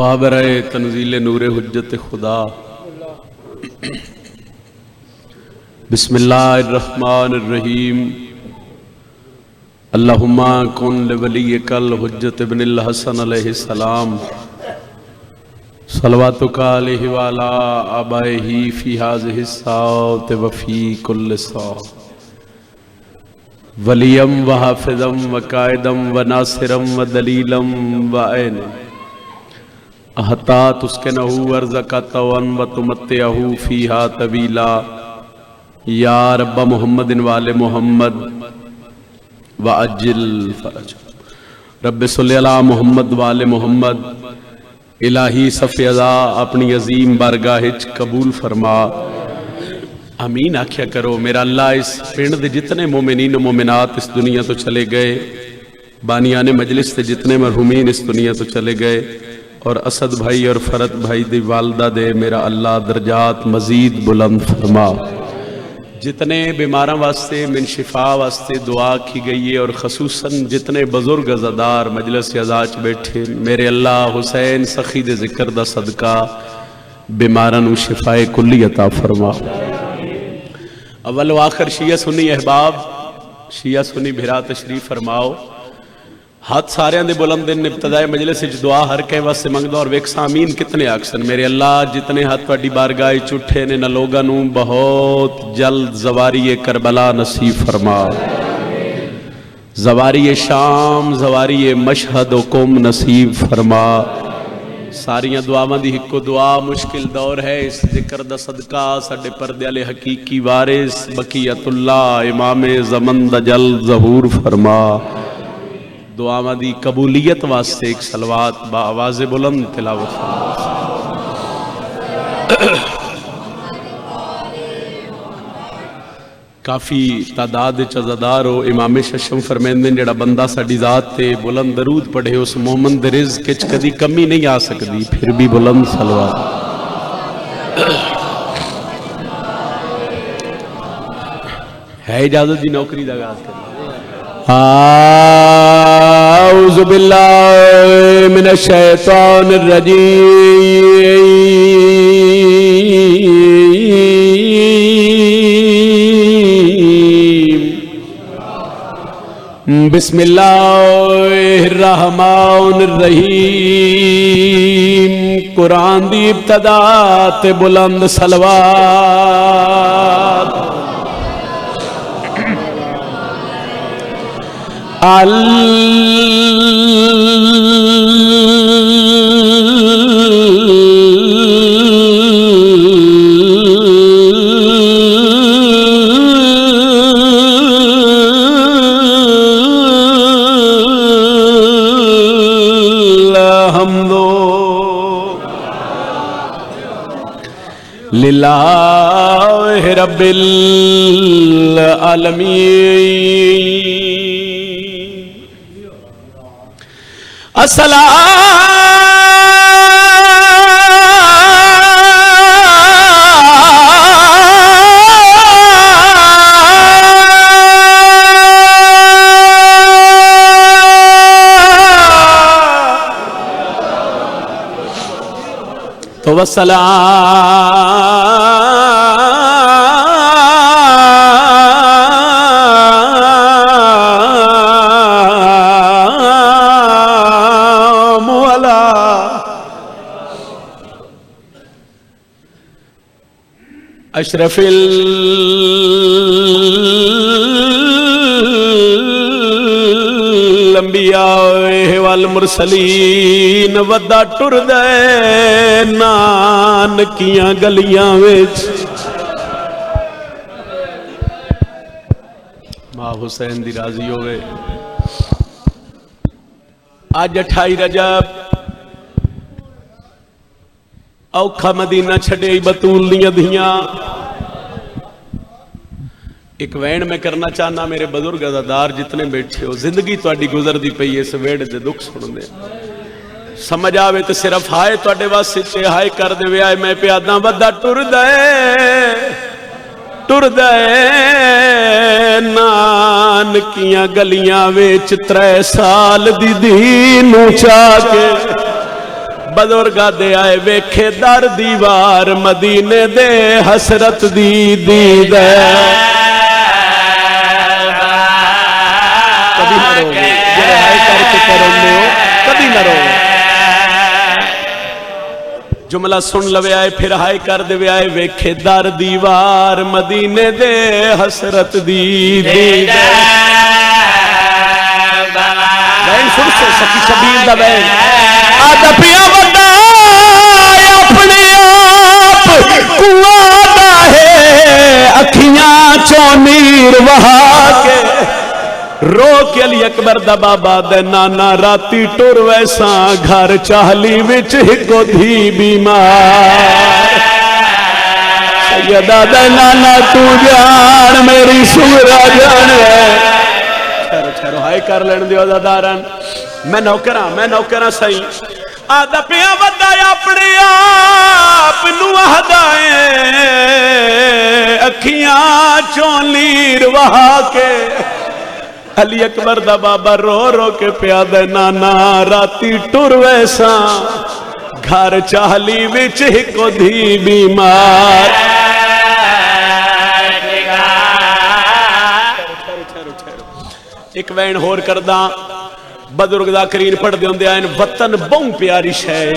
برائے تنزیل نور حجت خدا بسم اللہ الرحمن الرحیم اللہم کن لولیک الحجت ابن الحسن علیہ السلام صلواتک علیہ وعلا آبائہ فی ہذہ الساعۃ وفی کل ساعۃ ولیم وحافظم وقائدم وناصرم ودلیلم وعین احتا تسکنہو ورزقتون وتمتعہو فیہا طویلا یا رب محمد وآل محمد وعجل فرج رب صلی اللہ محمد وآل محمد الہی صفی ازا اپنی عظیم بارگاہچ قبول فرما آمین آکھیا کرو۔ میرا اللہ اس پنڈ دے جتنے مومنین و مومنات اس دنیا تو چلے گئے، بانیان مجلس دے جتنے مرحومین اس دنیا تو چلے گئے، اور اسد بھائی اور فرد بھائی دی والدہ دے میرا اللہ درجات مزید بلند فرما۔ جتنے بیماراں واسطے من شفا واسطے دعا کی گئی ہے، اور خصوصاً جتنے بزرگ عزادار مجلس عزاچ بیٹھے، میرے اللہ حسین سخی دے ذکر دا صدقہ بیماراں نو شفائے کلی عطا فرما۔ اول و آخر شیعہ سنی احباب، شیعہ سنی بھرا تشریف فرماؤ۔ ہاتھ سارے دے بلند دن ابتدائے مجلس دعا ہر کہیں واسے منگ دو، اور ویکس آمین کتنے آکسن۔ میرے اللہ جتنے ہاتھ پاڑی بارگاہ چٹھے نے نہ لوگا نوں بہت جلد زواری کربلا نصیب فرما، زواری شام، زواری مشہد و قوم نصیب فرما۔ ساریاں دعاواں دی ہکو دعا مشکل دور ہے، اس ذکر دا صدقہ ساڈے پردے والے حقیقی وارث بقیت اللہ امام زمن دا جلد ظہور فرما۔ دعاواں دی قبولیت واسطے ایک صلوات با آواز بلند تلاوت فرما۔ کافی تعداد عزادار ہو، امام ششم فرمیندے جڑا بندہ ساڈی ذات تے بلند درود پڑھے اس مومن دے رزق وچ کدی کمی نہیں آ سکدی، پھر بھی بلند صلوات۔ ہے اجازت دی نوکری دا آغاز کریں۔ اعوذ باللہ من الشیطان الرجیم، بسم اللہ الرحمن الرحیم۔ قرآن دی ابتدا تے بلند صلوات۔ الحمد للہ رب العالمین۔ تو اشرف الانبیاء والمرسلین ودا ٹر دے نانکیاں گلیاں وچ۔ ماں حسین دی راضی ہوئے۔ آج 28 رجب اوکھا مدینہ چھڑے بطول دیاں دھیاں۔ ایک وین میں کرنا چاہنا میرے بزرگ عزادار جتنے بیٹھے ہو، زندگی تواڈی گزر دی پئی اس ویڑ دے دکھ سن دے، سمجھ آوے تے صرف ہائے تواڈے واسطے ہائے کر دے وے آئے میں پیاداں ودا ٹر دے نانکیاں گلیاں وچ 3 سال دی دھی نوں چا کے بزرگاں دے آئے ویکھے در دیوار مدینے دے حسرت دی دید ہے کبھی نہ رو جڑے ہائے کر کے کرنے ہو کبھی نہ رو جملہ سن لوے آئے پھر ہائے کر دے آئے ویکھے در دیوار مدینے دے حسرت دی دید بہن سن سے سکی شبیر دا بہن آدھا پیا وڈا اپنے آپ کوادا ہے اکھیاں چونیر وہا کے رو کے علی اکبر دا بابا دے نانا راتی ٹور ویسا گھر چاہلی وچ ہکو دھی بیمار سیدہ دے نانا تو جان میری سورا جان ہے چھرو ہائے کر لین دیو داداران میں نوکرہ سہی آدھا پیا ودا اپنے آپ نو ہدائیں اکھیاں چون لیر وہا کے علی اکبر دا بابا رو رو کے پیا دے نانا راتی ٹور ویسا گھر چاہلی وچ ہکو دھی بیمار ایک وین ہور کرداں بزرگ ذاکرین پڑھ دے ہوندے آئین وطن بہوں پیاری شے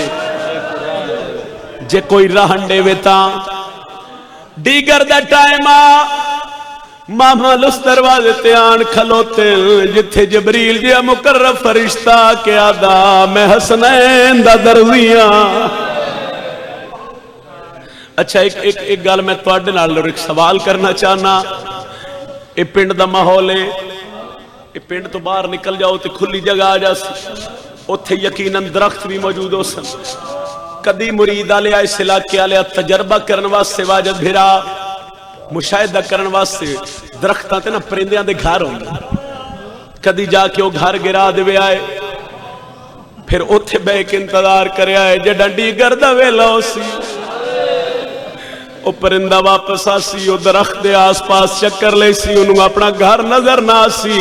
جے کوئی رہن دے ویتا دیگر دا ٹائمہ محمل اس دروازے تے آن کھلوتے جتھے جبریل جیا مقرب فرشتہ کے آدھا میں حسنین دا درزیاں اچھا ایک گال میں توڑنے نال ایک سوال کرنا چاہنا اے پنڈ دا ماحول ہے اے پنڈ تو باہر نکل جاؤ تے کھلی جگہ آ جا سی اتھے یقیناً درخت بھی موجود ہو سن کدی مرید آلے آئے سلاکے آلے تجربہ کرن واسطے واجد بھیرا مشاہدہ کرن واسطے درختاں تے نا پرندیاں دے گھر ہوں کدی جا کے وہ گھر گرا دے آئے پھر اتھے بے کے انتظار کرے آئے جے ڈنڈی گردہ ویلا ہو سی وہ پرندہ واپس آسی وہ درخت دے آس پاس چکر لے سی انہوں اپنا گھر نظر نہ سی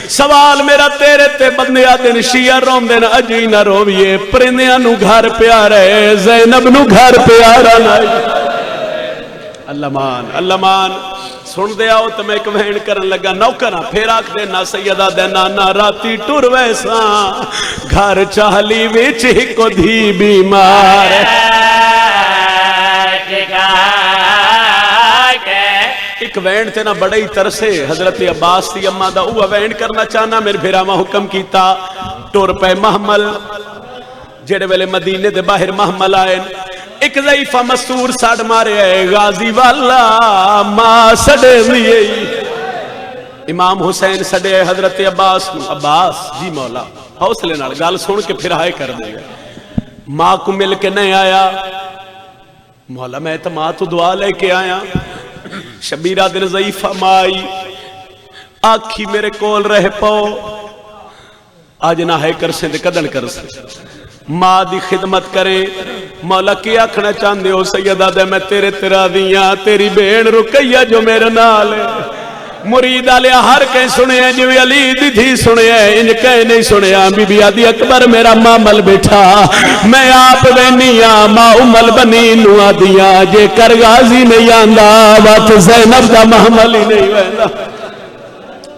سوال میرا تیرے تے بندے آدن شیعہ روم دن اجی نہ رویے پرندیاں نو گھر پیارے زینب نو گھر پیارا نائی اللہ مان سن دے آؤ تو میں ایک وہن کرن لگا نوکرہ پھر آکھ دینا سیدہ دے نانا راتی ٹور ویسا گھر چاہلی ویچ ہکو دھی بیمار ایک وین تے نا بڑے ہی ترسے حضرت عباس تی اممہ دا اوہ وین کرنا چاہنا میرے بھیرامہ حکم کیتا ٹور پہ محمل جڑے ویلے مدینے دے باہر محمل آئین ایک ضعیفہ مستور ساڑ مارے ہے غازی والا ماں سڑے لیے امام حسین سڑے حضرت عباس عباس جی مولا حوصلے نال گال سن کے پھر آئے کر دے گا ماں کو مل کے نہیں آیا مولا میں تو ماں تو دعا لے کے آیا شبیرہ دن ضعیفہ ماں آئی آکھی میرے کول رہ پاؤ آج نہ ہے کر سے دے قدن کر سے ماں دی خدمت کرے مولا کیا کھنا چاندے ہو سیدہ دے میں تیرے تیرا دیاں تیری بین رکیہ جو میرے نال مرید آلیا ہر کہیں سنے ہیں جو علی دی تھی سنے ہیں ان کہیں نہیں سنے ہیں بی بی آدھی اکبر میرا مامل بیٹھا میں آپ بینیاں ماں امل بنی نوا دیا جے کر غازی نہیں آندہ وات زینب دا محمل ہی نہیں وینا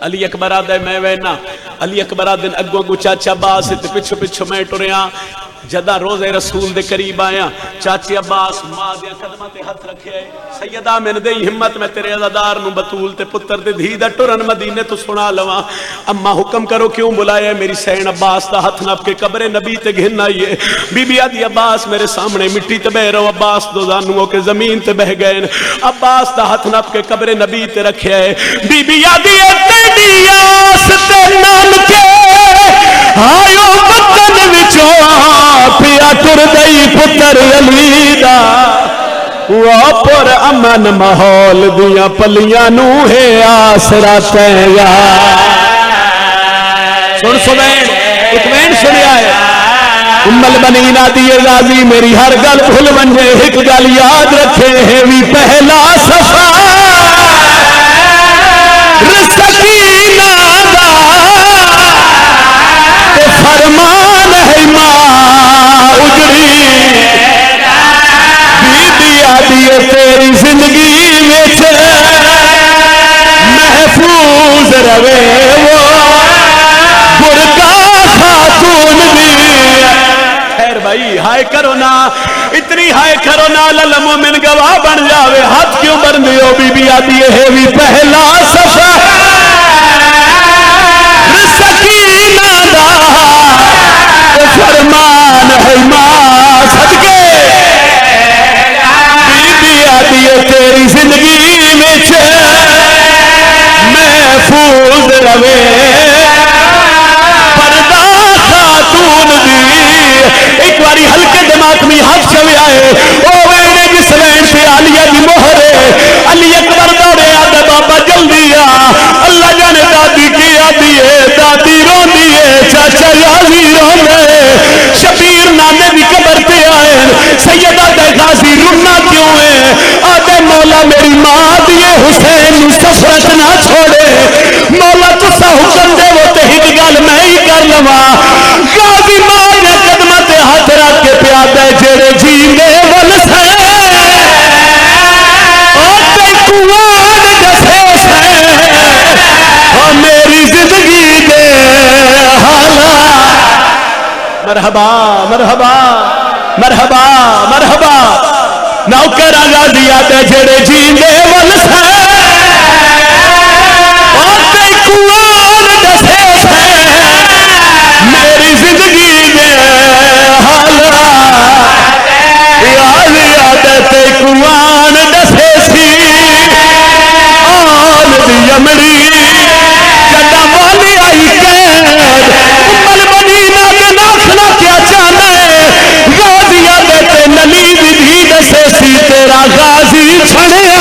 علی اکبر آدھے میں وینا علی اکبر آدھے اگو اگو چاچا باس تے پچھو پچھو میں ٹوریاں جدہ روزے رسول دے قریب آیا چاچی عباس ماں دیا قدمہ تے ہتھ رکھے سیدہ میں دے ہمت میں تیرے عزادار نو بطول تے پتر دے دھیدہ ٹرن مدینے تو سنا لواں اما حکم کرو کیوں بلائے میری سین عباس دا ہتھ نپ کے قبر نبی تے گھن آئیے بی بی آدھی عباس میرے سامنے مٹی تے بہ رہو عباس دو زانووں کے زمین تے بہ گئے عباس دا ہتھ نپ کے قبر نبی تے رکھے بی بی آدھی تیری آس تے نام کے آئیو وطن وچوں پیا ٹر گئی پتر علی دا وہ پر امن ماحول دیا پلیاں نو ہے آسرا تیگا سن سنین ایک وین سنیا ہے امل بنین آدھی غازی میری ہر گل بھول بنجے ایک گل یاد رکھے ہے وی پہلا صفا رسکینہ دا فرمان ہے ماں اجڑی ہائے کرو نا، اتنی ہائے کرو نا لل مومن گواہ بن جاوے. ہاتھ کیوں بن دیو؟ بی بی آدھی ہے بھی پہلا سفر سکینہ دا فرمان ہے ماں صدقے. بی بی آدھی ہے تیری زندگی میں محفوظ روے پردہ خاتون دی. ایک باری ہلکے دماغ میں ہاتھ چوے آئے او ویڑے جس وین پہ علیہ دی مہر ہے. علی اکبر دوڑے آدھے بابا جلدی آ. اللہ جانے دادی کی آدھی ہے، دادی روندی ہے، چاچا یازی روندے. شبیر نانے دی قبر پہ آئے، سیدہ دے غازی رونا کیوں ہے؟ آدھے مولا میری ماں دیے حسین سفرت نہ چھوڑے. مولا تسا حکم دے وہ تے ہک گل میں ہی کر لواں. غازی ماں نے قدمہ تے ہاتھ رکھ کے پیا دے جڑے جیندے ول سے او تے کوان دسے سے او میری زندگی دے حالات. مرحبا مرحبا مرحبا مرحبا. نوکر غازی آدھے جڑے جیندے ول سے میری زندگی میں حالات. عادت کوان دسے سی آن دی امڑی جدا مولی آئی قید امل مدینہ کے داخلہ کیا چاہنے. غازی عادت نلی بھی دسے سی تیرا غازی چھڑیا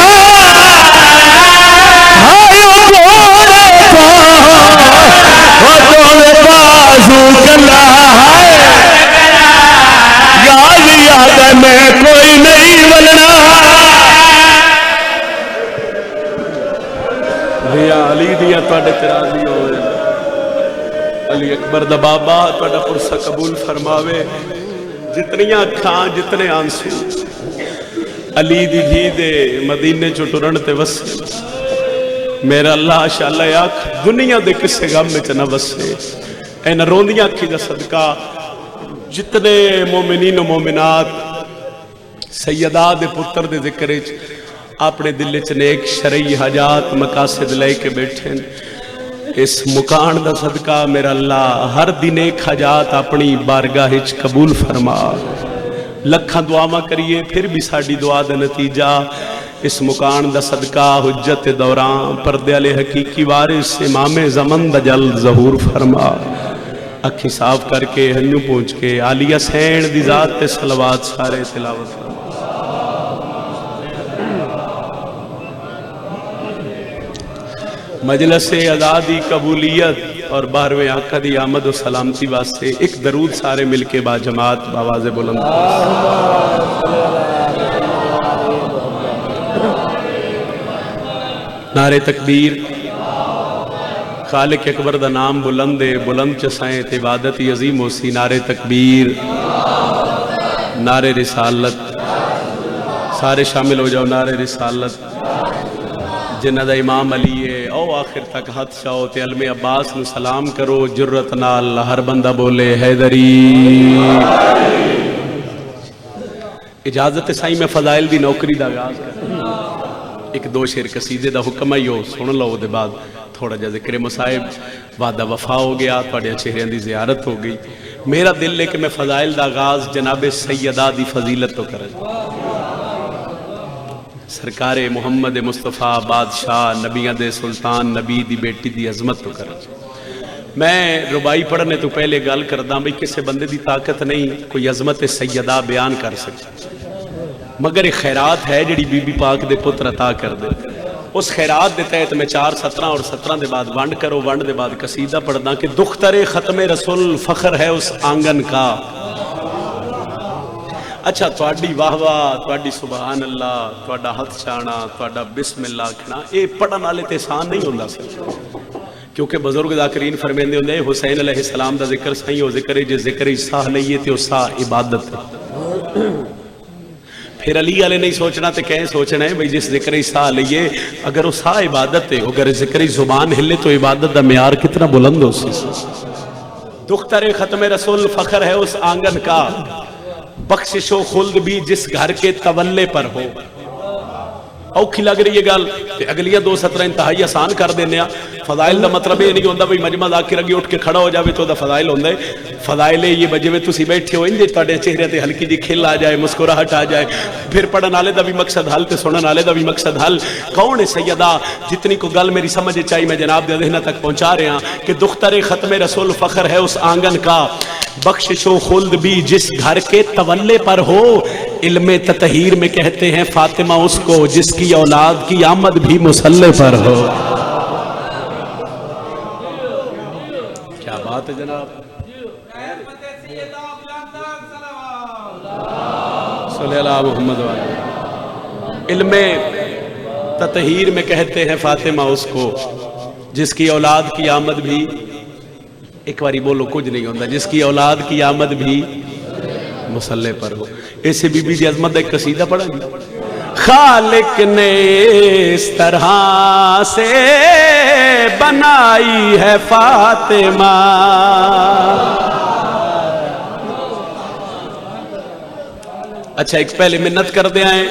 میں کوئی نہیں بلنا. علی دیا تواڈے تراضی ہوئے. علی اکبر دا بابا تواڈا پرسہ قبول فرماوے. جتنیاں کھاں جتنے آنسو علی دی دھی دے مدینے چو ٹرن تے وسے. میرا اللہ شاءاللہ آکھ دنیا دے کسے غم میں چنہ وسے. این روندیاں کی دا صدقہ جتنے مومنین و مومنات سیدہ دے پتر دے ذکر اپنے دل چ نیک شرعی حاجات مقاصد لے کے بیٹھے. اس مکان دا صدقہ میرا اللہ ہر دن ایک حاجات اپنی بارگاہ وچ قبول فرما. لکھاں دعاواں کریے پھر بھی ساڈی دعا دا نتیجہ اس مکان دا صدقہ حجت دوران پردے والے حقیقی وارث امام زمن دا جلد ظہور فرما. اکھی صاف کر کے ہنو پہنچ کے عالیہ سین دی ذات تے صلوات سارے تلاوت فرما. مجلس آزادی قبولیت اور 12ویں آقا دی آمد و سلامتی واسطے ایک درود سارے مل کے با جماعت باواز بلند. نعرہ تکبیر. خالق اکبر دا نام بلند ہے، بلند چسائیں عبادت عظیم ہوسی. نعرہ تکبیر، نعرہ رسالت. سارے شامل ہو جاؤ. نعرہ رسالت. جنہ دا امام علی ہے او آخر تک ہاتھ چاہو تے علم عباس نو سلام کرو. جرت نال ہر بندہ بولے حیدری. اجازت سائیں میں فضائل دی نوکری دا آغاز کر. ایک دو شعر قصیدے دا حکم ہے یو سن لو. دے بعد تھوڑا جا ذکر مصائب وعدہ وفا ہو گیا. تھوڑے چہریاں دی زیارت ہو گئی. میرا دل ہے کہ میں فضائل دا آغاز جناب سیدہ دی فضیلت تو کریں. سرکار محمد مصطفیٰ بادشاہ نبیاں دے سلطان نبی دی بیٹی دی عظمت تو کریں. میں ربائی پڑھنے تو پہلے گل کردہ بھئی کسے بندے دی طاقت نہیں کوئی عظمت سیدہ بیان کر سکتا، مگر ایک خیرات ہے جڑی بی بی پاک دے پتر عطا کر دے. اس خیرات دے تحت میں 4 17 اور 17 دے بعد ونڈ کرو. ونڈ دے بعد قصیدہ پڑھدا کہ دختر ختم رسول فخر ہے اس آنگن کا. اچھا تواڈی واہ واہ، تواڈی سبحان اللہ، تواڈا ہاتھ چانا، تواڈا بسم اللہ کھنا اے پڑھن والے تے آسان نہیں ہوندا سی، کیونکہ بزرگ ذاکرین فرمیندے ہوندے حسین علیہ السلام دا ذکر سہی ہو ذکر ہے جے ذکر ساہ لئیے تے اس ساہ عبادت ہے. پھر علی والے نہیں سوچنا تے کہیں سوچنا ہے بھئی جس ذکر ساہ لئیے اگر وہ ساہ عبادت ہے، اگر ذکر زبان ہلے تو عبادت دا معیار کتنا بلند ہو سی. دختر ختم رسول فخر ہے اس آنگن کا. بخشش و خلد بھی جس گھر کے تولے پر ہو. اوکھی لگ رہی ہے گل تے اگلیاں دو سطریں انتہائی آسان کر دینے ہیں. فضائل دا مطلب یہ نہیں ہوندا بھئی مجمع ذاکر اگے اٹھ کے کھڑا ہو جاوے تو دا فضائل ہوندا ہے. فضائل یہ بجے میں تسی بیٹھے ہو انجے تواڈے چہرے تے ہلکی جی کھل آ جائے, مسکراہٹ آ جائے, پھر پڑھن والے دا بھی مقصد حل تے سنن والے دا بھی مقصد حل. کون ہے سیدہ؟ جتنی کو گل میری سمجھ چاہیے میں جناب دے ذہن تک پہنچا رہے ہیں کہ دختر ختم رسول فخر ہے اس آنگن کا. بخشش و خلد بھی جس گھر کے تولے پر ہو. علم تطہیر میں کہتے ہیں فاطمہ اس کو جس کی اولاد کی آمد بھی مصلی پر ہو. کیا بات ہے جناب. صلی اللہ محمد وعلیہ. علم تطہیر میں کہتے ہیں فاطمہ اس کو جس کی اولاد کی آمد بھی, ایک باری بولو کچھ نہیں ہوتا, جس کی اولاد کی آمد بھی مصلی پر ہو. ایسے بی بی دی عظمت ایک قصیدہ پڑھا گی. خالق نے اس طرح سے بنائی ہے فاطمہ, اچھا ایک پہلے منت کر دے آئیں,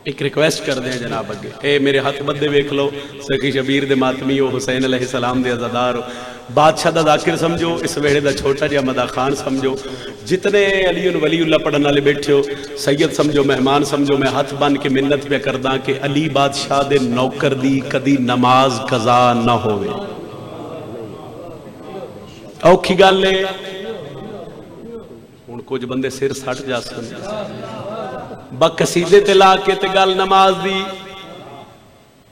ایک ریکویسٹ کر دیں جناب اگے. اے میرے ہاتھ بدے ویکھ لو, سخی شبیر دے ماتمی ہو, حسین علیہ السلام دے عزادار ہو, بادشاہ دا ذاکر سمجھو, اس ویڑے دا چھوٹا جہا مدا خان سمجھو, جتنے علی ولی اللہ پڑھن والے بیٹھے ہو سید سمجھو, مہمان سمجھو. میں ہاتھ بن کے منت پہ کرداں کہ علی بادشاہ دے نوکر دی کدی نماز قضا نہ ہوئے. اوکھی گل ہے. ہن کچھ بندے سر سٹ جا سن با قصیدے تے لا کے تے گل نماز دی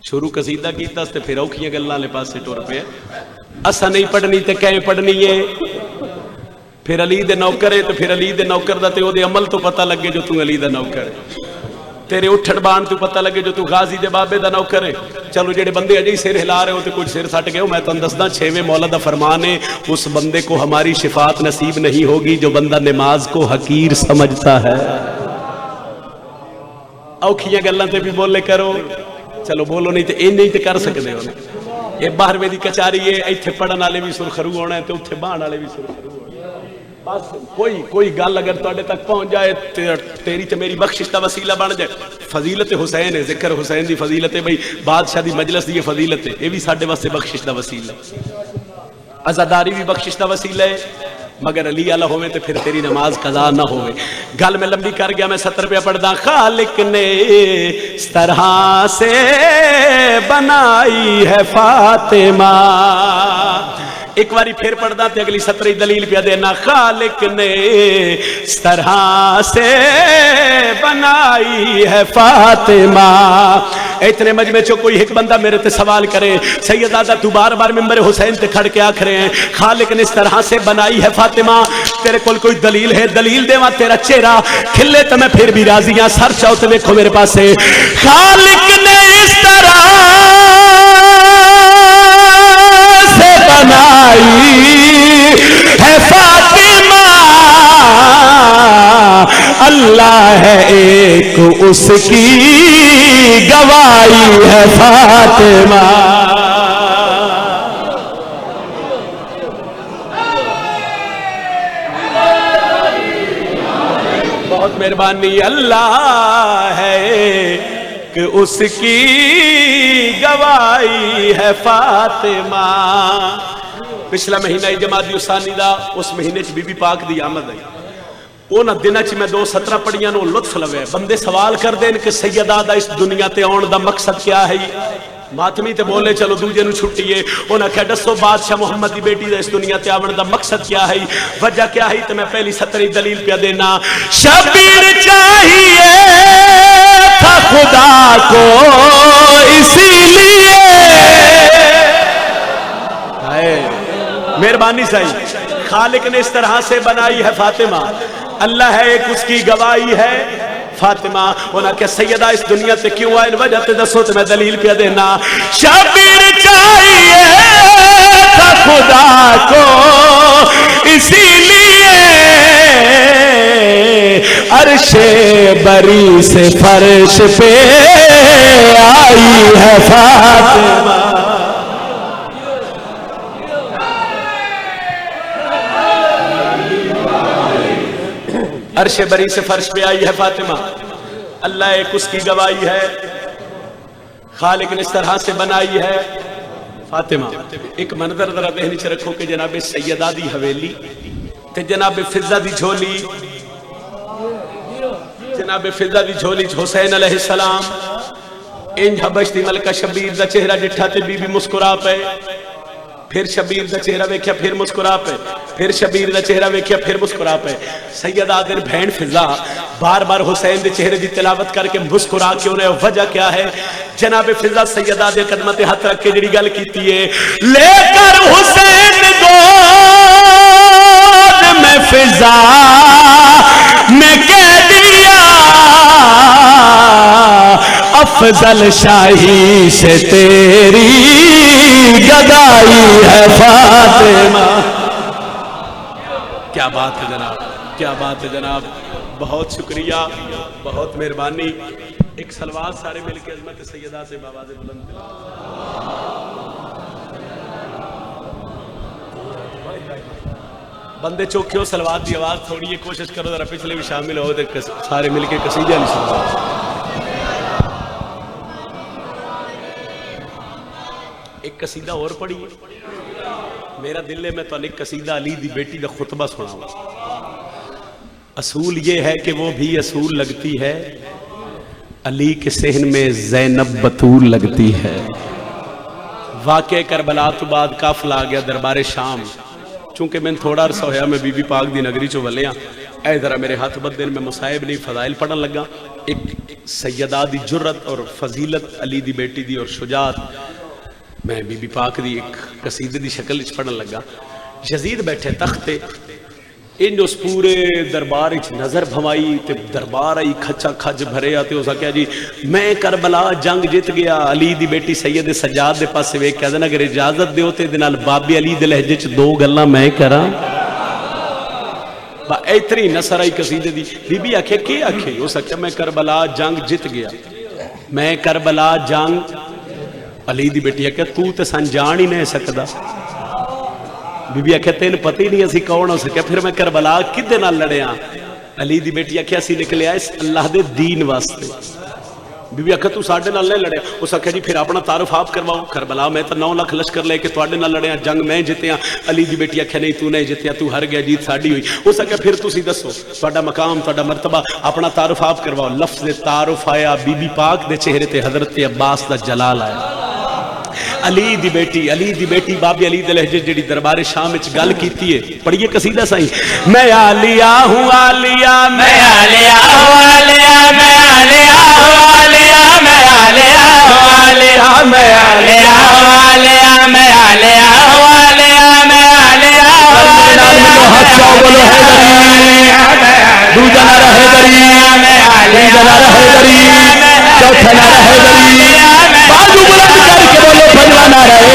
شروع قصیدہ کیتا تے پھر اوکھیاں گلاں لے پاسے ٹر پے. اسا نہیں پڑھنی تے کہیں پڑھنی ہے. پھر علی دے نوکر ہے تے پھر علی دے نوکر دا تے او دے عمل تو پتہ لگے جو تو علی دا نوکر ہے, تیرے اٹھڑ بان تو پتہ لگے جو تو غازی دے بابے دا نوکر ہے. چلو جڑے بندے اجے سر ہلا رہے ہو تے کچھ سر سٹ گئے ہو, میں تانوں دسدا 6ویں مولا دا فرمان ہے اس بندے کو ہماری شفاعت نصیب نہیں ہوگی جو بندہ نماز کو حقیر سمجھتا ہے. اوکھیاں گلاں تے بھی بولے کرو, چلو بولو نہیں تے این نہیں تے کر سکدے ہو. یہ 12ویں دی کچاری ہے, ایتھے پڑھن والے بھی سرخرو ہونا ہے تے اوتھے بہن والے بھی سرخرو ہونا ہے. بس کوئی گل اگر تواڈے تک پہنچ جائے تیری تے میری بخشش دا وسیلہ بن جائے. فضیلت حسین ہے, ذکر حسین دی فضیلت ہے بھئی, بادشاہ دی مجلس دی یہ فضیلت ہے, یہ بھی ساڈے واسطے بخشش دا وسیلہ ہے. عزاداری بھی بخشش دا وسیلہ ہے, مگر علی والا ہوئے تو پھر تیری نماز قضا نہ ہوئے. گل میں لمبی کر گیا, میں 70 پہ پڑھدا. خالق نے اس طرح سے بنائی ہے فاطمہ. ایک باری پھر پڑھدا تے اگلی 17 دلیل پہ دینا. خالق نے اس طرح سے بنائی ہے فاطمہ. اتنے مجمع چو کوئی ایک بندہ میرے تے سوال کرے, سیدادہ تو بار بار ممبر حسین تے کھڑ کے آکھ رہے ہیں خالق نے اس طرح سے بنائی ہے فاطمہ, تیرے کول کوئی دلیل ہے؟ دلیل دے وہاں تیرا چہرہ کھلے تو میں پھر بھی راضی ہاں. سر چاہو تو دیکھو میرے پاس ہے. خالق نے اس طرح سے بنائی ہے فاطمہ, اللہ ہے ایک اس کی گواہی ہے فاطمہ. بہت مہربانی. اللہ ہے کہ اس کی گواہی ہے فاطمہ. پچھلا مہینہ جمادی الثانی دا, اس مہینے چ بی بی پاک دی آمد ہے. اونا دن چ میں 2:17 پڑھیاں نو لطف لوے. بندے سوال کر دین کہ سیدہ دا اس دنیا تے آن دا مقصد کیا ہے؟ ماتمی تے بولے چلو دوجے نو چھٹیے. اونا کہا دسو بادشاہ محمد دی بیٹی دا اس دنیا تے آون دا مقصد کیا ہے, وجہ کیا ہے؟ تے میں پہلی 17 دلیل پہ دینا. شبیر چاہیے تھا خدا کو اسی لیے. مہربانی صحیح. خالق نے اس طرح سے بنائی ہے فاطمہ, اللہ ہے ایک اس کی گواہی ہے فاطمہ. انہاں کہ سیدہ اس دنیا تے کیوں آئے, وجہ تے دسو تے میں دلیل پہ دینا. شبیر چاہیے تھا خدا کو اسی لیے, عرش بری سے فرش پہ آئی ہے فاطمہ. عرش بری سے فرش پہ آئی ہے فاطمہ، اللہ ایک اس کی گواہی ہے، خالق نے اس طرح سے بنائی ہے فاطمہ۔ ایک منظر ذرا ذہن چ رکھو کہ جناب سیدہ دی حویلی تے جناب فضہ دی جھولی، جناب فضہ دی جھولی حسین علیہ السلام انج حبش دی ملکہ شبیر دا چہرہ ڈٹھا تے بی بی مسکرا پے، پھر شبیر دا چہرہ ویکھیا پھر مسکرا پے، پھر شبیر دا چہرہ ویکھیا پھر مسکرا پے۔ سیدہ دن بہن فضہ بار بار حسین دے چہرے دی تلاوت کر کے مسکرا کیوں نے، وجہ کیا ہے؟ جناب فضہ سیدہ دے قدمت ہاتھ رکھ کے جڑی گل کیتی ہے، لے کر حسین گود میں فضہ میں کہہ دیا افضل شاہی سے تیری گدائی ہے فاطمہ۔ کیا بات ہے جناب، کیا بات ہے جناب، بہت شکریہ، بہت مہربانی۔ ایک سلوات سارے مل کے عظمت سیدہ سے بآواز بلند بندے چوکھے ہو، سلوات دی آواز تھوڑی ہے، کوشش کرو ذرا پچھلے بھی شامل ہو، سارے مل کے قصیدہ نہیں سنتے۔ ایک قصیدہ اور پڑھی ہے، میرا دل ہے میں تو ایک قصیدہ علی دی بیٹی دا خطبہ سناؤں۔ اصول یہ ہے کہ وہ بھی اصول لگتی ہے، علی کے صحن میں زینب بطول لگتی ہے۔ واقع کربلا تو بعد قافلہ آ گیا دربار شام، چونکہ میں تھوڑا عرصہ ہویا میں بی بی پاک دی نگری چو ولیاں، اے ذرا میرے ہاتھ بدن میں مصائب نہیں فضائل پڑھن لگا، ایک سیدہ دی جرت اور فضیلت علی دی بیٹی دی اور شجاعت میں بی بی پاک دی ایک قصیدے دی شکل وچ پڑھن لگا۔ یزید بیٹھے تختے، ان اس پورے دربار وچ نظر بھوائی تے دربار آئی کھچا کھج بھرے آتے ہو سکیا جی میں کربلا جنگ جت گیا۔ علی دی بیٹی سید سجاد دے پاسے ویکھ کے اگر اجازت دیو تے دے نال بابے علی دے لہجے چ دو گلاں میں کراں۔ با اتنی نثر آئی قصیدے دی، بی بی آکھے کی آکھے ہو سکیا میں کربلا جنگ جت گیا، میں کربلا جنگ۔ علی دی بیٹی آکھے تو تے سن جان ہی نہیں سکدا۔ بی بی آکھے تین پتہ ہی نہیں اسی کون ہو سکیا، پھر میں کربلا کدے نال لڑیاں؟ علی دی بیٹی آکھے اسی نکلے آئے اللہ دے دین واسطے۔ بی بی آکھے تو ساڈے نال نہیں لڑیا، اس آکھے جی پھر اپنا تعارف آپ کرواؤ۔ کربلا میں تو 9 لاکھ لشکر لے کے تواڈے نال لڑیا، جنگ میں جتیاں۔ علی دی بیٹی آکھے نہیں تو نہیں جتیا، تو ہر گیا، جیت ساڈی ہوئی۔ اس آکھے پھر تسی دسو تواڈا مقام تواڈا مرتبہ، اپنا تعارف آپ کرواؤ۔ لفظ تعارف آیا، بی بی پاک دے چہرے تے حضرت عباس دا جلال آیا۔ علی دی بیٹی بابی علی دے لہجے جڑی دربار شام وچ گل کیتی ہے، پڑھیے قصیدہ صحیح۔ میں عالیہ ہوں عالیہ، میں عالیہ ہوں عالیہ، میں عالیہ ہوں عالیہ، میں عالیہ ہوں عالیہ، میں عالیہ ہوں عالیہ، میں عالیہ ہوں عالیہ، میں عالیہ ہوں عالیہ، دوجا نہ رہے دری، میں عالیہ نہ رہے دری، چوتھا نہ رہے دری، بازو بلند کر کے بولو پنجواں نہ رہے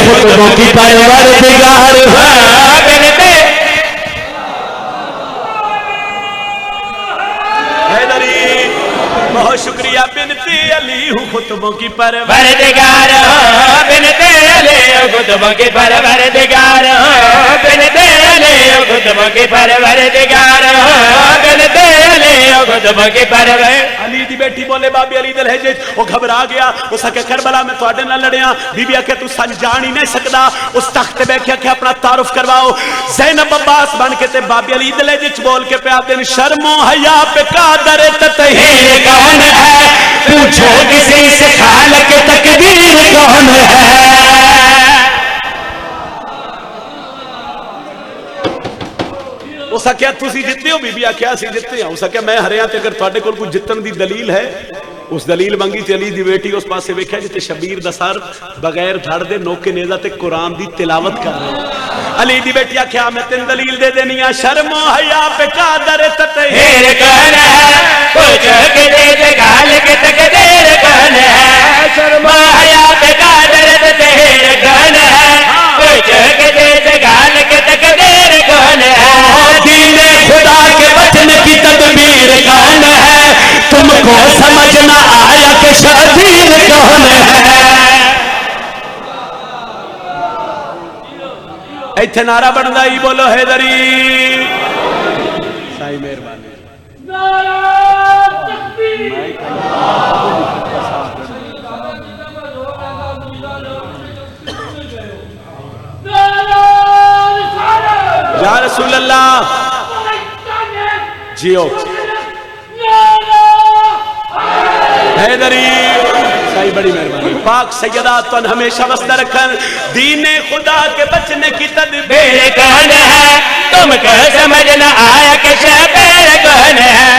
خطبوں کی پروردگار حیدری، بہت شکریہ بنتے علی ہوں خطبوں کی پروردگار، بنتے علی ہوں خطبوں کی پروردگار، بنتے علی ہوں خطبوں کی پروردگار، بنتے علی ہوں خطبوں کی پروردگار۔ علی دی بیٹی بولے بابی علی دے لہجے وہ گھبرا گیا، اس آکھے کربلا میں تواڈے نال لڑیاں۔ بی بی آکھے تو سن جان ہی نہیں سکدا۔ اس تخت تے بیٹھ کے اپنا تعارف کرواؤ۔ زینب عباس بن کے تے بابی علی دے لہجے بول کے پیا دین شرم و حیا پہ قادر تطہیر کون ہے، پوچھو کسی سے خالق تقدیر کون ہے۔ اس آخیا تسی جتے ہو؟ بی بی آخیا اسی جتے ہاں۔ اس آخیا میں ہریا تے اگر تواڈے کول کوئی جتن دی دلیل ہے؟ اس دلیل منگی تے علی دی بیٹی اس پاسے ویکھیا جتے شبیر دا سر بغیر دھڑ دے نوکے نیزہ تے قرآن دی تلاوت کر رہا۔ علی دی بیٹی آخیا میں تین دلیل دے دینی ہے، شرم و حیا پہ قادر تطہیر کون ہے، کچھ کے دے دے گال کے تقدیر کون ہے، شرم و حیا پہ قادر تطہیر کون ہے، کچھ کے دے دے گال کے تقدیر کون ہے، دین خدا کے بچنے کی تدبیر کون ہے، تم کو سمجھ نہ آیا کہ شبیر کون ہے۔ ایتھے نعرہ بندا ہی بولو حیدری سائی مہربانی۔ یا رسول اللہ جیو حیدری سائی بڑی مہربانی۔ پاک سیدات تو ہمیشہ وسط رکھن، دین خدا کے بچنے کی تدبیر کون ہے، تم کو سمجھ نہ آیا کہ شبیر کون ہے۔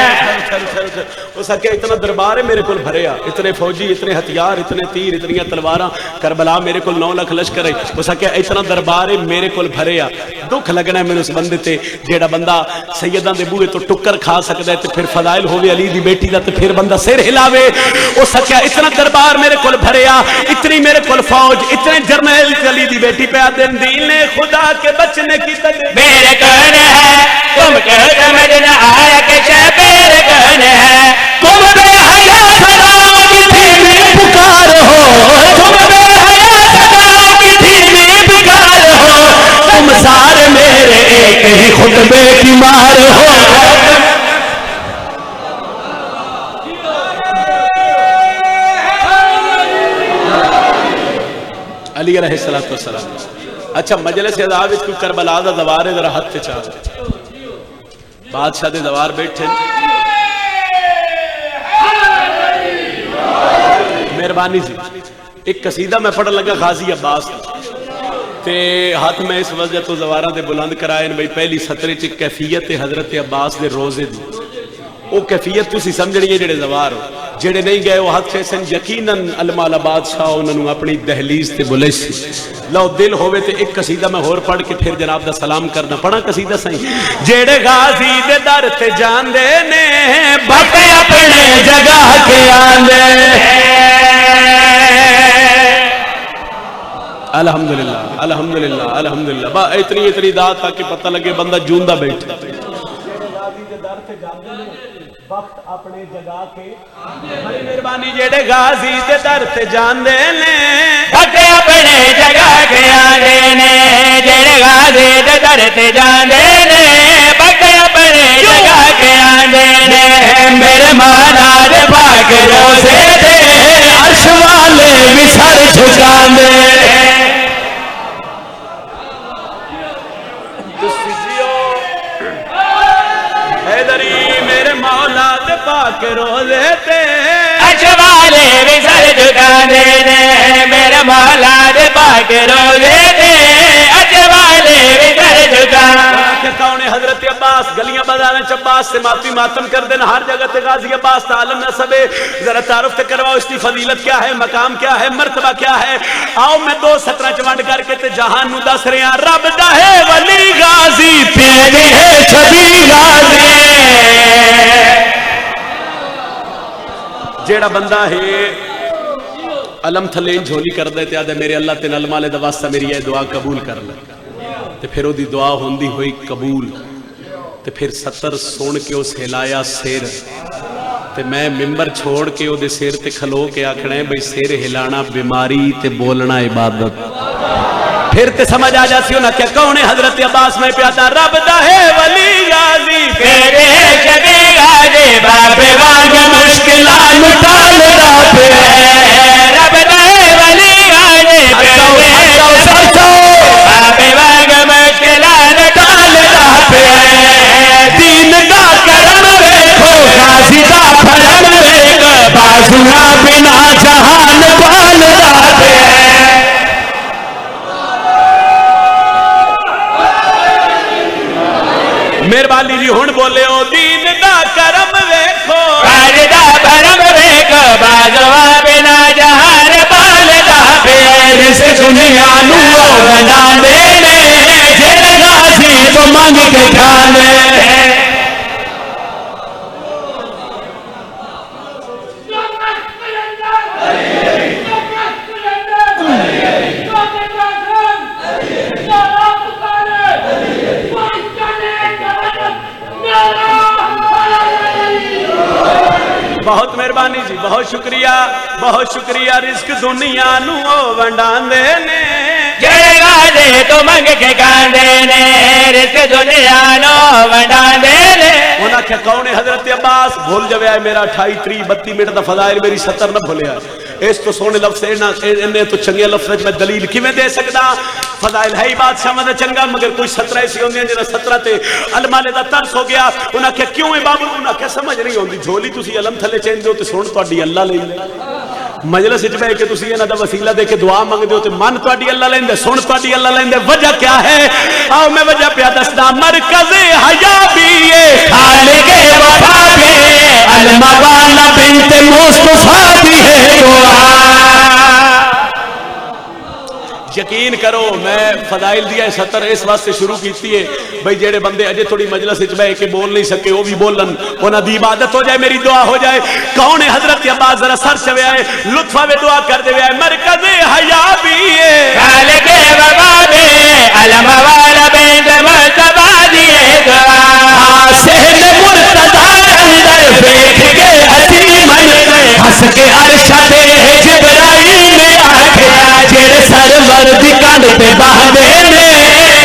اس آگے اتنا دربار ہے میرے کل بھرے آ، اتنے فوجی، اتنے ہتھیار، اتنے تیر، اتنی تلواراں، کربلا میرے کل 9 لاکھ لشکر ہے۔ اس آگے اتنا دربار ہے میرے کل بھرے آ، دکھ لگنا ہے میرے اس بندے تے جیڑا بندہ سیداں دے بوئے تو ٹکر کھا سکتا ہے تے پھر فضائل ہوئے علی دی بیٹی دا تے پھر بندہ سر ہلاوے۔ اس آگے اتنا دربار میرے کل بھرے آ، اتنی میرے کل فوج، اتنے جرنیل علی دی بیٹی پہ آدن، دین خدا کے بچنے کی تدبیر کون ہے، تم کو سمجھ نہ آیا کہ شبیر کون ہے، تم بے حیا خدا کی دھیمی پکار ہو، تم بے حیا خدا کی دھیمی پکار ہو، تم سارے میرے ایک ہی خطبے کی مار ہو۔ علی علیہ السلام۔ اچھا مجلس عذاب اس کو کربلا دا دوار ہے، ذرا ہاتھ تے چاہ بادشاہ دے دوار بیٹھے مہربانی سی۔ ایک قصیدہ میں پڑھن لگا غازی عباس تے ہاتھ میں اس وجہ تو زواراں دے بلند کرائے بھئی پہلی سطرے چ کیفیت حضرت عباس دے روزے دی، او کیفیت تسی سمجھنی ہے جڑے زوار ہو، جڑے نہیں گئے وہ ہاتھ فیسن یقیناً علماء بادشاہ انہوں نے اپنی دہلیز تے بولے سی۔ لو دل ہوئے تے ایک قصیدہ میں اور پڑھ کے پھر جناب دا سلام کرنا پڑھا قصیدہ صحیح۔ جڑے غازی دے در تے جان دے نے بھٹ اپنے جگہ کے آندے، الحمدللہ الحمدللہ الحمدللہ۔ با اتنی دعا تاکہ پتہ لگے بندہ جوندہ بیٹھے۔ وقت اپنے جگہ کے بڑی مہربانی، جڑے غازی دے در تے جان دے نے وقت اپنے جگہ کے آندے نے، جڑے غازی دے در تے جان دے نے وقت اپنے جگہ کے آندے نے، میرے مولا دے پاک روزے تے عرش والے بھی سر جھکاندے۔ پاک روزے تے عرش والے بھی سر جھکاندے نے، میرے مولا دے پاک روزے تے عرش والے بھی سر جھکاندے۔ کون ہے حضرت عباس؟ گلیاں بازاراں چ عباس سے ماتم کر دینا، ہر جگہ تے غازی عباس تعلم نسب ہے۔ ذرا تعارف تے کرواؤ اس کی فضیلت کیا ہے، مقام کیا ہے، مرتبہ کیا ہے۔ آؤ میں 2 سطرہ چ ونڈ کر کے تے جہان نو دس رہے ہیں۔ رب دا ہے ولی غازی، پیری ہے چھبی غازی، جیڑا بندہ ہے علم تھلے جھولی کر دے تے آدھے میرے اللہ تین علمہ لے دواستا میری یہ دعا قبول کر لے، تے پھر وہ دی دعا ہوندی ہوئی قبول، تے پھر ستر سون کے اس ہلایا سیر، تے میں ممبر چھوڑ کے وہ دے سیر تے کھلو کے آکھنے بھئی سیر ہلانا بیماری تے بولنا عبادت۔ پھر تے سمجھ آ جاتی ہونا کیا کون ہے حضرت عباس میں پیادا رب دا ہے ولی غازی، پیرے شبی غازی، بابے وانگ مشکلات ٹال دا پہ، رب دا ہے ولی غازی، بابے وانگ مشکلات ٹال دا پہ، دین دا کرم ویکھو غازی دا پھرم ویکھو، بازوਆਂ بنا جہان پال دا پہ۔ مہربانی ہن بولے او دین دا کرم ویکھو کاج دا بھرم ویکھو بازوا بنا جہار بالدا پھر اس دنیا نو ونڈاندے نے جڑا غازی تو منگ کے کھاندے بہت مہربانی جی، بہت شکریہ رزق دنیا نو ونڈاندے نے جڑے غازی تو منگ کے کھاندے نے رزق دنیا نو ونڈاندے نے انہاں کیا کون ہے حضرت عباس بھول جویا ہے میرا 28 30 32 منٹ دا فضائل میری 70 نہ بھولیا اس تو سونے لفظ انہیں تو چنگے لفظ میں دلیل کیویں دے سکدا فضائل ہے ہی بادشاہ دا چنگا مگر کوئی 17 ایسی ہوندی ہیں جنہاں 17 تے علماء دا ترس ہو گیا انہاں کیا کیوں ہے بابو انہاں کیا سمجھ نہیں ہوندی جھولی تسی علم تھلے چیندے ہو تے سن تہاڈی اللہ لیندے مجلس وچ بیٹھ کے تسی انہاں دا وسیلہ دے کے دعا منگدے ہو تے من تہاڈی اللہ لیندے سن تہاڈی اللہ لیندے وجہ کیا ہے آؤ میں وجہ پیا دسدا مرکز حیا بھی خالق وفا بھی الموالا بنت مصطفیٰ بھی ہے دعا یقین کرو میں فضائل دیا 70 اس واسطے شروع کیتی ہے بھئی جیڑے بندے اجے تھوڑی مجلس وچ بیٹھ کے بول نہیں سکے وہ بھی بولن انہاں دی عبادت ہو جائے میری دعا ہو جائے کون ہے حضرت عباس ذرا سر چویا ہے لطف آوے دعا کر دے ہے مرکز حیا بھی ہے خالق وفا بھی الموالا بنت مصطفیٰ بھی ہے دعا سہل مرتضی اندر بیٹھ کے اسی من ہنس کے عرشہ تے جبرائیل نے آکھیا جڑے سرور دی کنڈ تے باندھے نے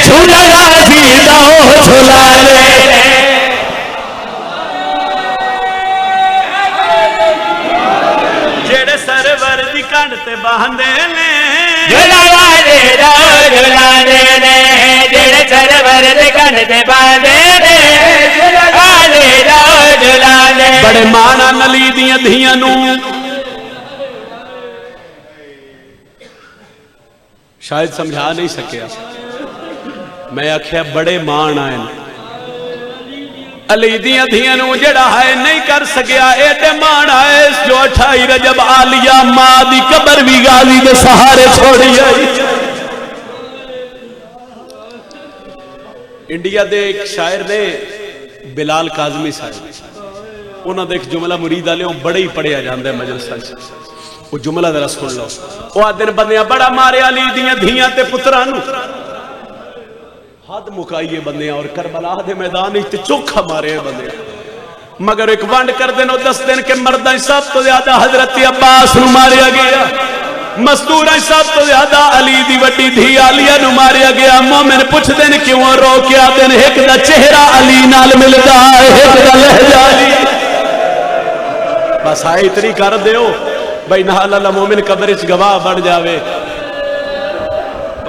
جھولا غازی دا او جھولا لے جڑے سرور دی کنڈ تے باندھے نے جھولا غازی دا او جھولا لے جڑے سرور دی کنڈ تے باندھے نے جھولا غازی دا او جھولا لے بڑے مانا نلی دیاں دھیاں نو شاید سمجھا نہیں سکیا میں آکھیا بڑے مان آئے علی دیاں دھیاں نو جڑا ہے نہیں کر سکیا ایڈے مان آئے جو 28 رجب آلیہ ماں دی قبر بھی غازی دے سہارے چھوڑی آئی انڈیا دے ایک شاعر نے بلال کاظمی صاحب انہاں دے ایک جملہ مرید آلے ہوں بڑے ہی پڑھیا جاندے ہیں مجلس سے وہ جملہ ذرا سن لو وہ آدھر بندیاں بڑا مارے علی دیاں دھیاں تے پترانو حد مکائیے بندیاں اور کربلا دے میدان ہی تے چوکھا مارے ہیں بندیاں مگر ایک وانڈ کر دینو 10 دن کے مردہ سب تو زیادہ حضرت عباس نو ماریا گیا مستورہ سب تو زیادہ علی دی وڈی دھی آلیہ نو ماریا گیا مومن پوچھ دین کیوں رو کیا دین ایک دا چہرہ علی نال ملتا ہے ایک دا لہجہ علی بس آئی اتنی کر دیو بھائی نحال اللہ مومن قبر اچ گواہ بڑھ جاوے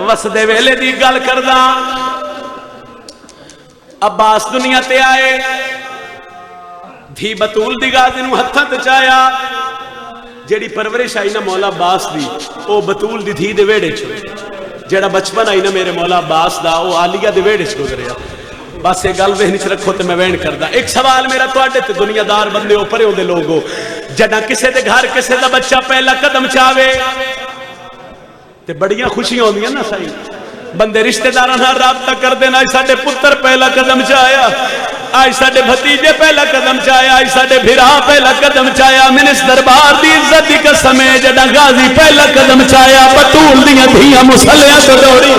وسدے ویلے دی گل کردہ عباس دنیا تے آئے دھی بطول دی غازی نو ہتھاں تے چایا جیڑی پرورش آئی نا مولا عباس دی او بطول دی دھی دے ویڑے چھو جیڑا بچپن آئی نا میرے مولا عباس دا او آلیہ دے ویڑے چھو گریا بس یہ گل وہن چ رکھو تے میں وین کردہ ایک سوال میرا تواڈے تے دنیا دار بندے اوپرے ہوندے لوگو جڑا کسے دے گھر کسے دا بچہ پہلا قدم چاوے تے بڑیاں خوشیاں ہوندیاں نا صحیح بندے رشتہ داراں نال رابطہ کر دینا آج ساڈے پتر پہلا قدم چایا آج ساڈے بھتیجے پہلا قدم چایا آج ساڈے بھرا پہلا قدم چایا منس دربار دی عزت دی قسم ہے جڑا غازی پہلا قدم چایا بطول دیاں دھیاں مصلیاں تو دوڑی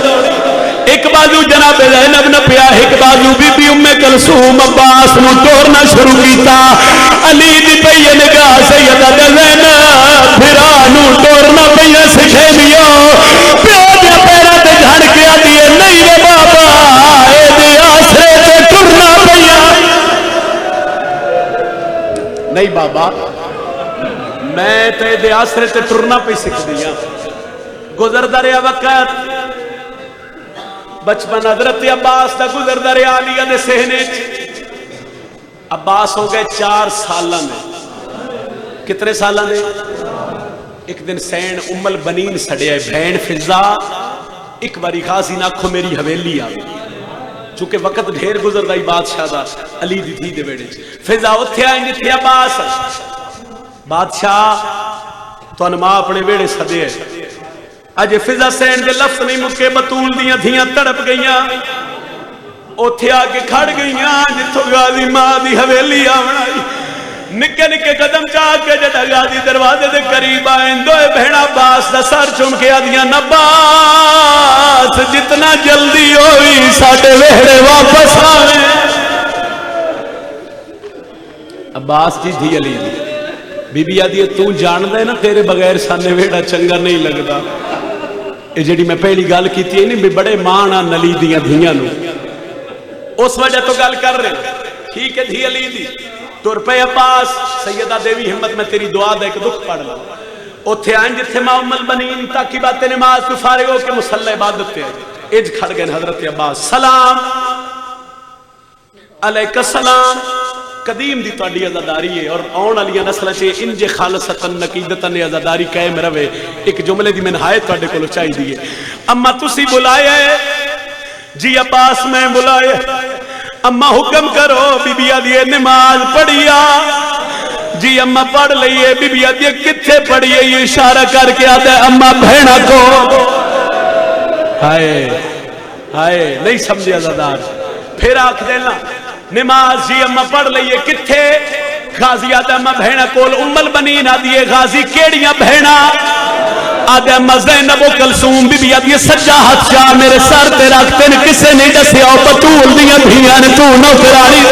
ایک بازو جناب زینب نہ پیا ایک بازو بی بی ام کلثوم عباس نو ٹورنا شروع کیتا علی دی پئی نگاہ سیدہ زینب بھرا نو ٹورنا پیا سکھیمیا پیو دے پیرا تے جھڑ کے آدی نہیں وے بابا اے دے آسرے تے ٹرنا پیا نہیں بابا میں تے دے آسرے تے ٹرنا پئی سکھ دیا گزردا رہیا وقت بچپن حضرت عباس دا گزر در عالیہ دے سہنے عباس ہو گئے 4 سالہ میں کتنے سالہ میں ایک دن سین ام البنین سڑے بہن فضا ایک باری غازی ناکھو میری حویلی آگئی چونکہ وقت ڈھیر گزردا ہی بادشاہ دا علی دی دھی دے ویڑے فضا اوتھے آئیں جتھے عباس بادشاہ تو ماں اپنے ویڑے سدے اج فضا سین دے لفظ نہیں مکے بطول دیاں دھیاں تڑپ گئیاں اوتھے آ کے کھڑ گئیاں جتھوں غازی ماں دی حویلی آونا نکے نکے قدم چاہ کے جڑا غازی دروازے دے قریب آئیں دوئے بہنا عباس دا سر چوم کے آدیاں عباس جتنا جلدی ہوئی ساڈے ویڑے واپس آویں عباس جی دھی علی دی بی بی آدھی تو جان دے نا تیرے بغیر سانے ویڑا چنگا نہیں لگدا اے جڑی میں پہلی گل کیتی ہے نہیں بڑے ماں نلی دیاں دھیاں نو اس وجہ تو گل کر رہے ٹھیک ہے دھی علی دی تر پہ عباس سیدہ دیوی ہمت میں تیری دعا دے کے دکھ پڑھ لا اوتھے آئیں جتھے ماں ام البنین تاکہ بات نماز تو فارغ ہو کے مصلی عبادت پہ اج کھڑ گئے حضرت عباس سلام علیک السلام قدیم دی تواڈی عزاداری ہے اور آن والی نسل چ انج خالصتاً نقیدتاً عزاداری قائم رہے ایک جملے دی میں نہایت تواڈے کولوں چاہیے ہے اما تسی بلایا ہے جی عباس میں بلایا اما حکم کرو بی بی آدھی نماز پڑھیا جی اما پڑھ لئیے بی بی آدھی کتھے پڑھیے یہ اشارہ کر کے آدھے اما بہنا کو ہائے ہائے نہیں سمجھے عزادار پھر آکھ دینا نماز جی اما پڑھ لئیے کتھے غازی آدھے اما بہنا کول ام البنین آدھیے غازی کیڑیاں بہنا آدھے اما زینب و کلثوم بی بی آدھیے سجا ہاتھ شاہ میرے سر تے رکھتے نے کسے نہیں دسیا او بطول دیاں دھیاں نے تو نوکرانی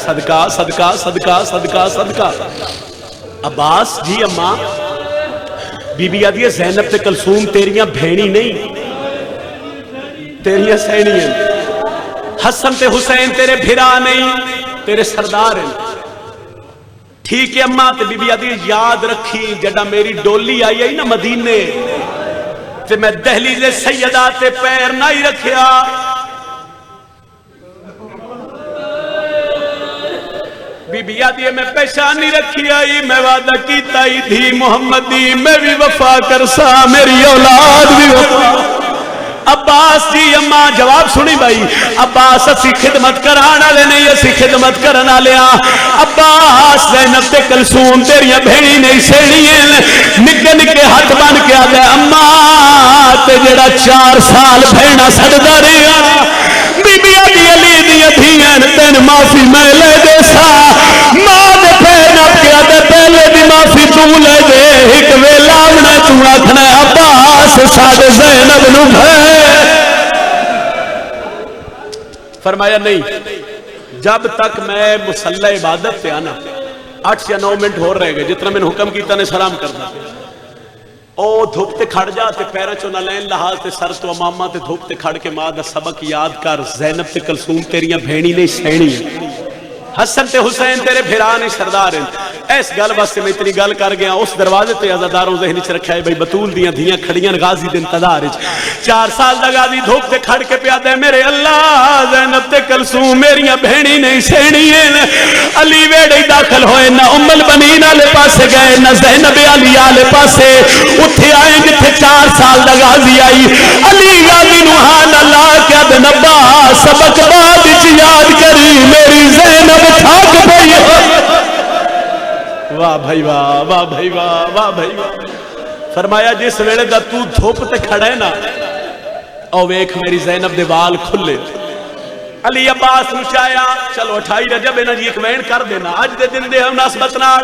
صدقہ صدقہ صدقہ صدقہ صدقہ عباس جی اما بی بی آدھیے زینب تے کلثوم تیریاں بھینی نہیں تیریاں سینی ہیں حسن تے حسین تیرے بھرا نہیں تیرے سردار ہیں ٹھیک ہے اماں تے بی بی آدھی یاد رکھی جڑا میری ڈولی آئی ہے نا مدینے تے میں دہلیز سیدہ تے پیر نہیں رکھیا بی بی آدھی میں پیشانی رکھی آئی میں وعدہ کیتا ہی تھی محمد دی میں بھی وفا کرسا میری اولاد بھی وفا عباس جی اماں جواب سنی بھائی عباس اسی خدمت کرانا لے نہیں اسی خدمت کرنا لیا عباس زینب تے کلثوم تیریاں بھیڑی نہیں سیڑی ہیں نکے نکے ہاتھ بان کے آدھے اماں تے جڑا 4 سال بھیڑا سڑدا رہا بی بی آدھی علی دی دھیاں تین معافی میں لے دے سا ماں دے پیر نپ کے آدھے پہلے دی معافی تو لے دے ایک ویلا آونا تو آکھنا عباس ساڈے زینب نو بھے فرمایا نہیں جب تک میں مصلی عبادت پہ آنا 8 یا 9 منٹ ہو رہے گئے جتنا میں نے حکم کیتا نے سلام کرنا او دھوپ تے کھڑ جا تے پیرا چونا لین لحاظ تے سر تو امامہ تے دھوپ تے کھڑ کے ماں دا سبق یاد کر زینب تے کلثوم تیریاں بھینی نہیں سینی ہیں حسن تے حسین تیرے بھرانے سردار ہیں ایس گل واسطے میں اتنی گل کر گیا اس دروازے تے عزاداروں ذہنی چ رکھا ہے بھئی بطول دیاں دھیاں کھڑیاں غازی دے انتظار 4 سال دا غازی دھوپ تے کھڑ کے پیا دے میرے اللہ زینب تے کلثوم میریاں بہنی نہیں سینی ہیں علی ویڑے داخل ہوئے نہ ام البنین والے پاسے گئے نہ زینب علی والے پاسے اٹھے آئے جتھے 4 سال دا غازی آئی علی غازی نو حال اللہ کیا دے نبا سبق بعد وچ یاد کری میری زینب تھک پئی واہ بھائی واہ واہ بھائی واہ واہ بھائی واہ فرمایا جس ویلے دا تو دھوپ تے کھڑا ہے نا او ویکھ میری زینب دے وال کھلے علی عباس نو چایا چلو 28 رجب ہے نا جی ایک وین کر دینا اج دے دن دے مناسبت نال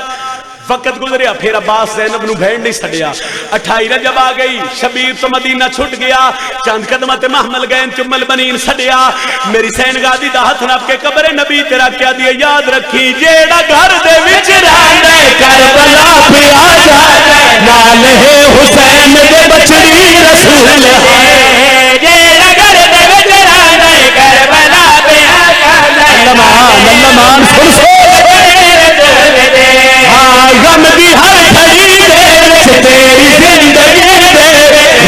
وقت گزریا پھر عباس زینب نو بھیڑ نہیں سڑیا 28 رجب آ گئی شبیر تو مدینہ چھٹ گیا چند قدمہ تے محمل گئے ام البنین سڑیا میری سین غازی دا ہاتھ نپ کے قبر نبی تیرا کیا دیے یاد رکھی جیڑا گھر دے وچ رہندے کربلا پہ آ جائے نال ہے حسین دے بچڑی رسول ہے جیڑا گھر دے وچ رہندے کربلا پہ آ جائے اللہ مان سن غم دی ہر گھڑی دے وچ تیری زندگی دے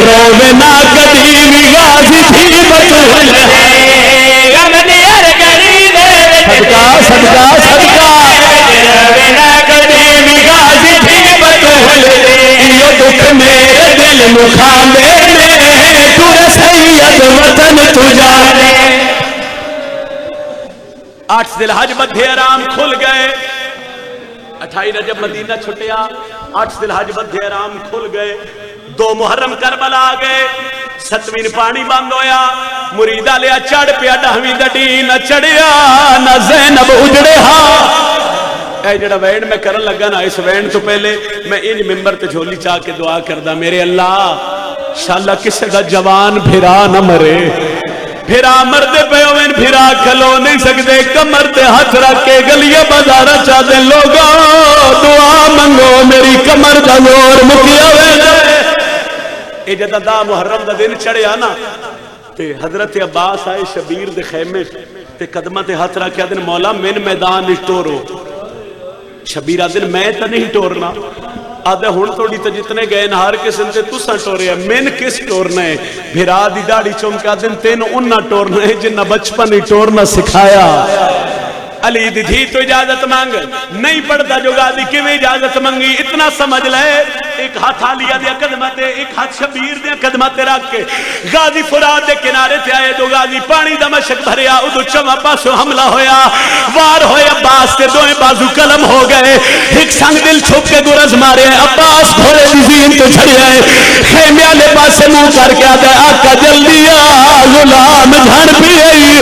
روے نہ کبھی بھی غازی تھی بطول ہے غم دی ہر گھڑی دے وچ صدقہ صدقہ صدقہ روے نہ کبھی بھی غازی تھی بطول ہے یہ دکھ میرے دل مخالے میں تو سید وطن تو جانے 8 ذوالحج بدھے آرام کھل گئے 28 رجب مدینہ چھٹیا 8 ذوالحج بدھے آرام کھل گئے 2 محرم کربلا آ گئے 7ویں پانی بند ہویا مریدہ لیا چڑھ پیا 10ویں دڑی نہ چڑھیا نہ زینب اجڑے اے جڑا وینڈ میں کرن لگا نا اس وینڈ تو پہلے میں ان ممبر تے جھولی چاہ کے دعا کردہ میرے اللہ انشاءاللہ کسے کا جوان بھرا نہ مرے بھرا مردے پہ ہوئے بھرا کھلو نہیں سکتے کمر تے ہاتھ رکھ کے گلیاں بازارہ چاہتے لوگوں دعا منگو میری کمر دا زور مکیا ہوئے اے جدہ دا محرم دا دن چڑھیا نا تے حضرت عباس آئے شبیر دے خیمے تے قدمہ تے ہاتھ رکھ کے دن مولا من میدان اشتورو شبیرہ دن میں تا نہیں ٹورنا آدھے ہون توڑی تا جتنے گئے نہار کسن تے تسا ٹورے ہیں من کس ٹورنا ہے بھیرا دی داڑی چومکا دن تین انہ ٹورنا ہے جنہ بچپن ہی ٹورنا سکھایا علی دی تھی تو اجازت مانگ نہیں پڑھتا جو غازی کی میں اجازت مانگی اتنا سمجھ لے ایک ہاتھ آلیہ دیا قدمتے ایک ہاتھ شبیر دیا قدمتے رکھ کے غازی فرات دے کنارے تے آئے تو غازی پانی دا مشک بھریا ادھو چمہ پاسو حملہ ہویا وار ہویا عباس کے دوئیں بازو کلم ہو گئے ایک سنگ دل چھپ کے گرز مارے عباس گھوڑے دی زین تو چھڑی آئے خیمے آلے پاس سے منہ کر کے آتا ہے آقا جلدی غلام جھڑ بھی آئی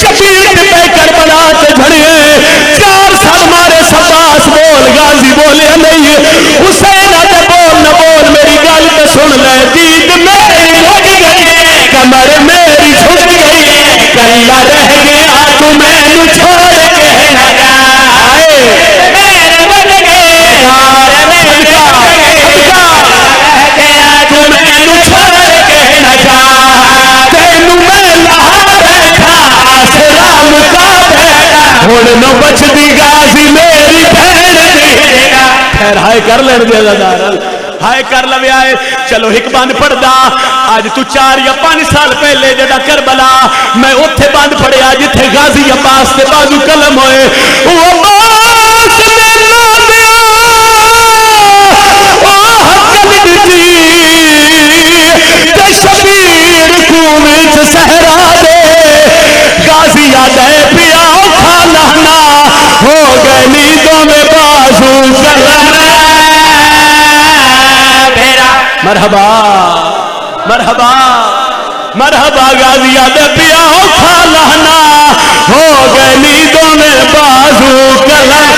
شبیر تے پہ کربلا تے جھڑی 4 سال مارے سباس بول غازی بولے نہیں حسین آتے بول نہ بول میری گل تے سن لے دید میری رج گئی کمر میری جھک گئی کلا رہ گیا تو میں نو چھوڑ کے نہ جائے میرے بن گئے یار میرے رہ گیا تو میں نو چھوڑ کے نہ جائے تینو میں لہا بیٹھا آسرام کا ہون نو بچ دی غازی میری بھین نہیں گا خیر ہائے کر لڑ دیا دارل ہائے کر لوے آئے چلو ایک باند پڑھ دا آج تو 4 یا 5 سال پہلے جڑا کربلا میں اتھے باند پڑھے آج تھے غازی عباس تے بازو کلم ہوئے وہ عباس نے نہ دیا وہ حق دیتی تے شبیر کومیچ سہرا دے غازی آدھے پیا کھانا ہو گئے نیدوں میں بازو کلم مرحبا مرحبا مرحبا غازی آدھے پیا کھانا ہو گئے نیدوں میں بازو کلم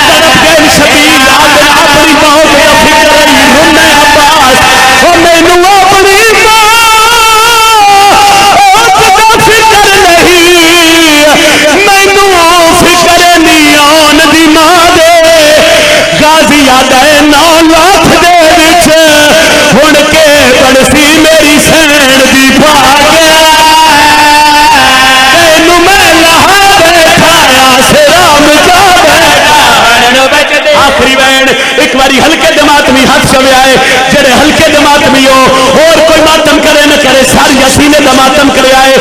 تڑپ گئے شبیر آدھے اپنی موت کا فکر رہی رونے عباس وہ میں نو اپنی غازی آدھے 9 لاکھ دے وچ ہن کے بڑسی میری سین دی بھاگ تینو میں لہا بیٹھایا سرام کا بیٹھا آخری وین ایک باری ہلکے دماتمی ہاتھ چوے آئے جڑے ہلکے دماتمی ہو اور کوئی ماتم کرے نہ کرے ساری یسینے دماتم کرے آئے